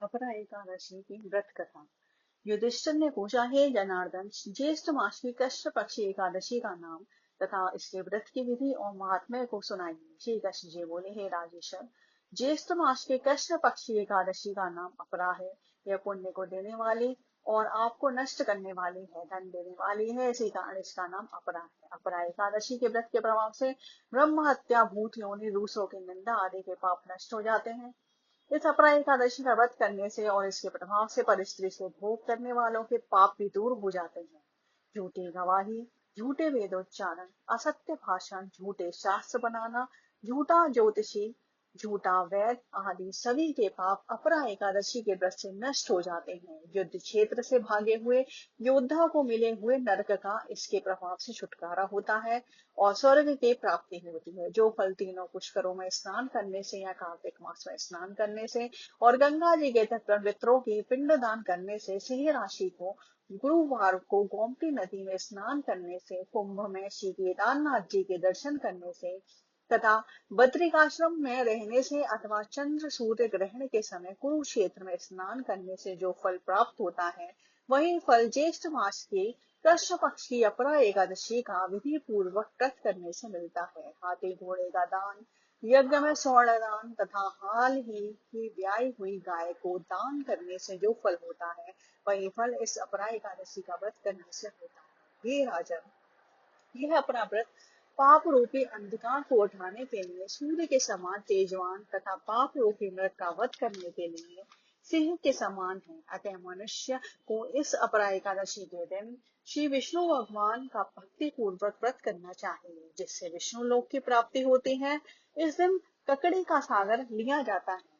अपरा एकादशी की व्रत कथा। युधिष्ठिर ने पूछा, हे जनार्दन, ज्येष्ठ मास की कृष्ण पक्षी एकादशी का नाम तथा इसके व्रत की विधि और महात्म्य को सुनाइए। श्री कृष्ण जी बोले, हे राजेश्वर, ज्येष्ठ मास के कृष्ण पक्षी एकादशी का नाम अपरा है। यह पुण्य को देने वाली और आपको नष्ट करने वाली है, धन देने वाली है, इसी कारण इसका नाम अपरा है। अपरा एकादशी के व्रत के प्रभाव से ब्रह्म हत्या, भूत योनि, दूसरों की निंदा आदि के पाप नष्ट हो जाते हैं। इस अपरा एकादशी का व्रत करने से और इसके प्रभाव से परिस्त्री से भोग करने वालों के पाप भी दूर हो जाते हैं। झूठी गवाही, झूठे वेदोच्चारण, असत्य भाषण, झूठे शास्त्र बनाना, झूठा ज्योतिषी, झूठा वैद आदि सभी के पाप अपरा एकादशी के व्रत से नष्ट हो जाते हैं। युद्ध क्षेत्र से भागे हुए योद्धा को मिले हुए नरक का इसके प्रभाव से छुटकारा होता है और स्वर्ग की प्राप्ति होती है। जो फल तीनों पुष्करों में स्नान करने से या कार्तिक मास में स्नान करने से और गंगा जी के तट पर पितरों की पिंड दान करने से, सिंह राशि को गुरुवार को गोमती नदी में स्नान करने से, कुंभ में श्री केदारनाथ जी के दर्शन करने से तथा बद्रिकाश्रम में रहने से अथवा चंद्र सूर्य ग्रहण के समय कुरुक्षेत्र में स्नान करने से जो फल प्राप्त होता है, वही फल ज्येष्ठ मास के कृष्ण पक्ष की अपरा एकादशी का विधि पूर्वक व्रत करने से मिलता है। हाथी घोड़े का दान, यज्ञ में स्वर्ण दान तथा हाल ही की ब्याई हुई गाय को दान करने से जो फल होता है, वही फल इस अपरा एकादशी का व्रत करने से होता है। हे राजन, यह अपना व्रत पाप रूपी अंधकार को उठाने के लिए, सूर्य के समान तेजवान तथा पाप रूपी मृत का वध करने के लिए सिंह के समान है। अतः मनुष्य को इस अपरा एकादशी के दिन श्री विष्णु भगवान का भक्ति पूर्वक व्रत करना चाहिए, जिससे विष्णु लोक की प्राप्ति होती है। इस दिन ककड़ी का सागर लिया जाता है।